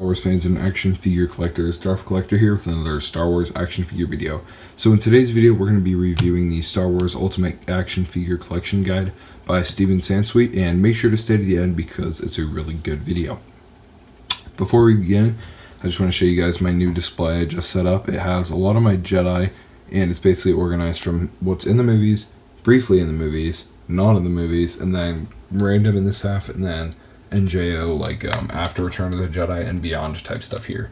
Star Wars fans and action figure collectors, Darth Collector here with another Star Wars action figure video. So in today's video we're going to be reviewing the Star Wars Ultimate Action Figure Collection Guide by Sansweets, and make sure to stay to the end because it's a really good video. Before we begin, I just want to show you guys my new display I just set up. It has a lot of my Jedi, and it's basically organized from what's in the movies, briefly in the movies, not in the movies, and then random in this half, and then NJO, like after Return of the Jedi and beyond type stuff here.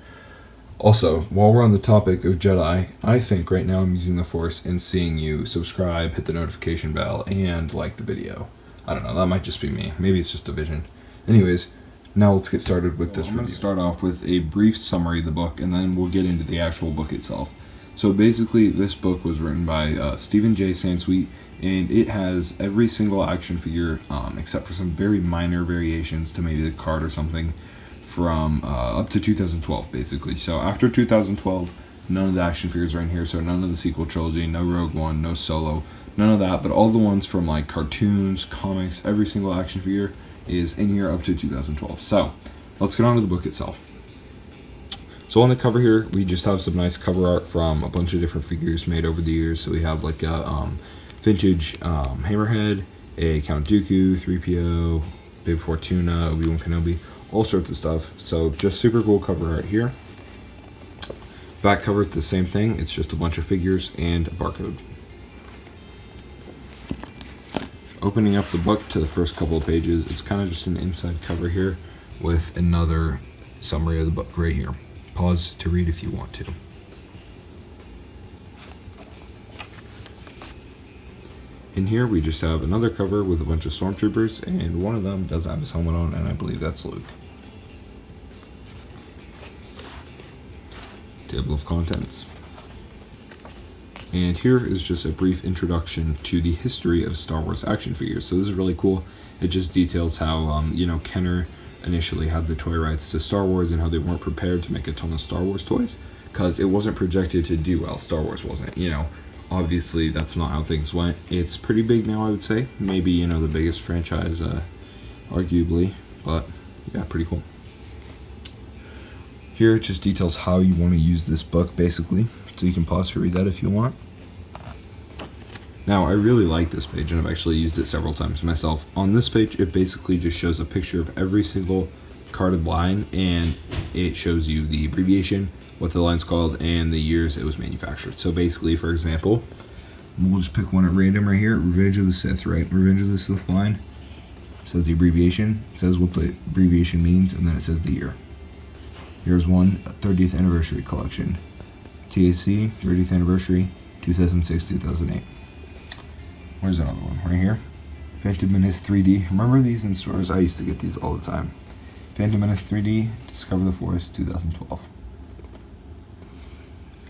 Also, while we're on the topic of Jedi, I think right now I'm using the Force and seeing you subscribe, hit the notification bell, and like the video. I don't know, that might just be me. Maybe it's just a vision. Anyways, now let's get started with this review. I'm going to start off with a brief summary of the book, and then we'll get into the actual book itself. So basically, this book was written by Stephen J. Sansweets, and it has every single action figure, except for some very minor variations to maybe the card or something, from up to 2012, basically. So after 2012, none of the action figures are in here, so none of the sequel trilogy, no Rogue One, no Solo, none of that, but all the ones from like cartoons, comics, every single action figure is in here up to 2012. So let's get on to the book itself. So on the cover here, we just have some nice cover art from a bunch of different figures made over the years. So we have like a vintage Hammerhead, a Count Dooku, 3PO, Baby Fortuna, Obi-Wan Kenobi, all sorts of stuff. So just super cool cover art here. Back cover is the same thing. It's just a bunch of figures and a barcode. Opening up the book to the first couple of pages, it's kind of just an inside cover here with another summary of the book right here. Pause to read if you want to. In here we just have another cover with a bunch of stormtroopers, and one of them does have his helmet on, and I believe that's Luke. Table of contents. And here is just a brief introduction to the history of Star Wars action figures. So this is really cool. It just details how Kenner initially had the toy rights to Star Wars and how they weren't prepared to make a ton of Star Wars toys because it wasn't projected to do well. Star Wars wasn't, obviously that's not how things went. It's pretty big now, I would say. Maybe, the biggest franchise, arguably, but yeah, pretty cool. Here it just details how you want to use this book, basically, so you can pause to read that if you want. Now, I really like this page, and I've actually used it several times myself. On this page, it basically just shows a picture of every single carded line, and it shows you the abbreviation, what the line's called, and the years it was manufactured. So basically, for example, we'll just pick one at random right here. Revenge of the Sith, right? Revenge of the Sith line. It says the abbreviation. It says what the abbreviation means, and then it says the year. Here's one, 30th Anniversary Collection. TAC, 30th Anniversary, 2006-2008. Where's another one? Right here. Phantom Menace 3D. Remember these in stores? I used to get these all the time. Phantom Menace 3D, Discover the Force, 2012.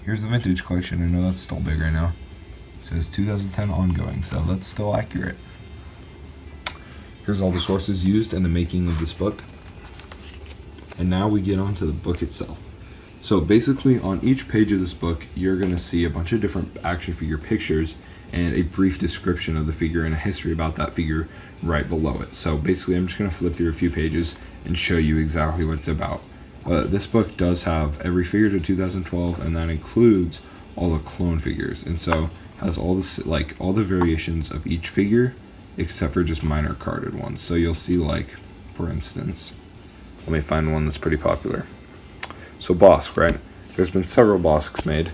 Here's the vintage collection. I know that's still big right now. It says 2010 ongoing, so that's still accurate. Here's all the sources used in the making of this book. And now we get on to the book itself. So basically on each page of this book, you're going to see a bunch of different action figure pictures and a brief description of the figure and a history about that figure right below it. So basically I'm just going to flip through a few pages and show you exactly what it's about. This book does have every figure to 2012, and that includes all the clone figures, and so has all this, like all the variations of each figure except for just minor carded ones. So you'll see, like, for instance, let me find one that's pretty popular. So Bosk, right? There's been several Bosks made,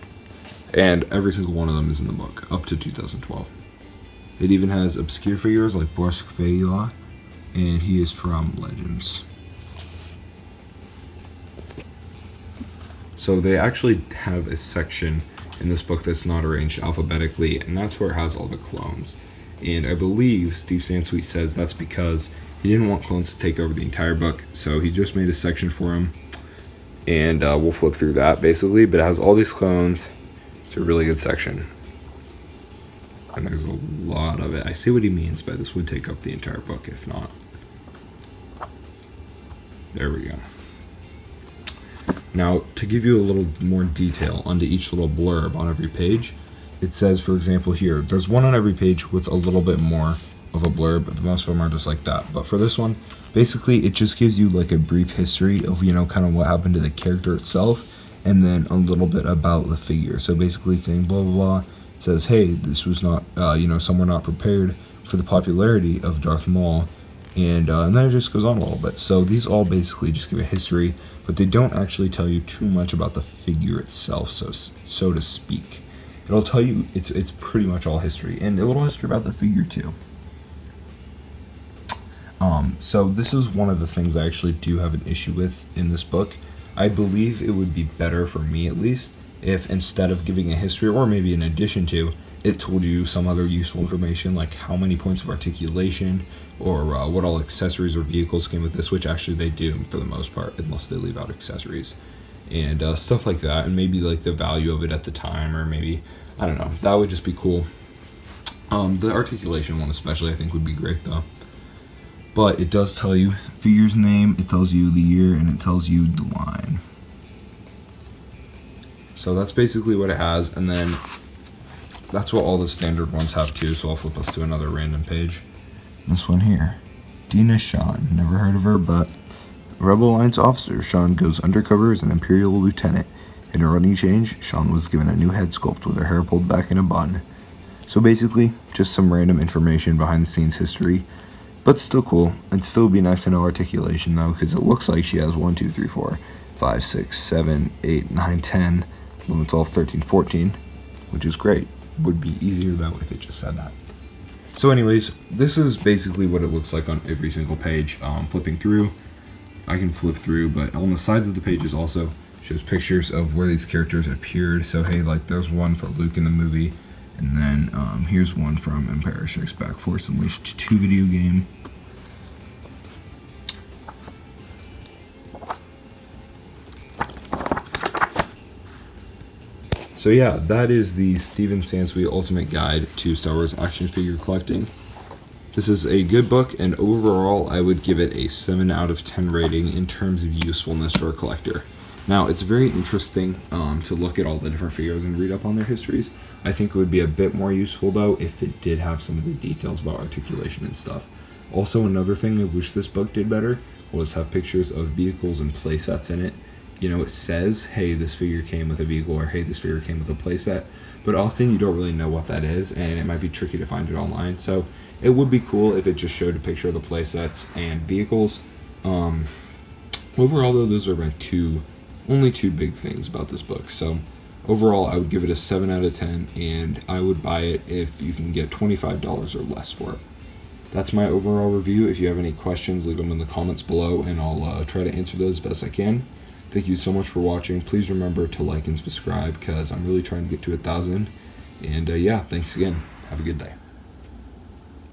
and every single one of them is in the book, up to 2012. It even has obscure figures like Bosk Feyla, and he is from Legends. So they actually have a section in this book that's not arranged alphabetically, and that's where it has all the clones. And I believe Steve Sansweets says that's because he didn't want clones to take over the entire book, so he just made a section for them. And we'll flip through that basically, but it has all these clones. It's a really good section, and there's a lot of it. I see what he means by this would take up the entire book if not. There we go. Now, to give you a little more detail onto each little blurb on every page, it says, for example, here, there's one on every page with a little bit more of a blurb. Most of them are just like that. But for this one, basically, it just gives you like a brief history of, kind of what happened to the character itself, and then a little bit about the figure. So basically saying blah, blah, blah. It says, hey, this was not, some were not prepared for the popularity of Darth Maul. And then it just goes on a little bit. So these all basically just give a history, but they don't actually tell you too much about the figure itself, so to speak. It'll tell you it's pretty much all history, and a little history about the figure too. So this is one of the things I actually do have an issue with in this book. I believe it would be better, for me at least, if instead of giving a history, or maybe in addition to, it told you some other useful information, like how many points of articulation, or what all accessories or vehicles came with this, which actually they do for the most part, unless they leave out accessories, and stuff like that, and maybe like the value of it at the time, or maybe, I don't know, that would just be cool. The articulation one especially, I think, would be great though. But it does tell you figure's name, it tells you the year, and it tells you the line. So that's basically what it has, and then that's what all the standard ones have too, so I'll flip us to another random page. This one here. Dina Shan. Never heard of her, but a Rebel Alliance officer. Shan goes undercover as an Imperial lieutenant. In a running change, Shan was given a new head sculpt with her hair pulled back in a bun. So basically, just some random information behind the scenes history, but still cool. It'd still be nice to know articulation though, because it looks like she has 1, 2, 3, 4, 5, 6, 7, 8, 9, 10, 11, 12, 13, 14, which is great. Would be easier that way if it just said that. So anyways, this is basically what it looks like on every single page. Flipping through, I can flip through, but on the sides of the pages also shows pictures of where these characters appeared. So hey, like there's one for Luke in the movie, and then here's one from Empire Strikes Back, Force Unleashed 2 video game. So yeah, that is the Steven Sansweet Ultimate Guide to Star Wars Action Figure Collecting. This is a good book, and overall I would give it a 7 out of 10 rating in terms of usefulness for a collector. Now, it's very interesting to look at all the different figures and read up on their histories. I think it would be a bit more useful, though, if it did have some of the details about articulation and stuff. Also, another thing I wish this book did better was have pictures of vehicles and playsets in it. It says, hey, this figure came with a vehicle, or hey, this figure came with a playset, but often you don't really know what that is, and it might be tricky to find it online. So it would be cool if it just showed a picture of the playsets and vehicles. Overall, though, those are my only two big things about this book. So overall, I would give it a 7 out of 10, and I would buy it if you can get $25 or less for it. That's my overall review. If you have any questions, leave them in the comments below, and I'll try to answer those as best I can. Thank you so much for watching. Please remember to like and subscribe, because I'm really trying to get to 1,000. And yeah, thanks again. Have a good day.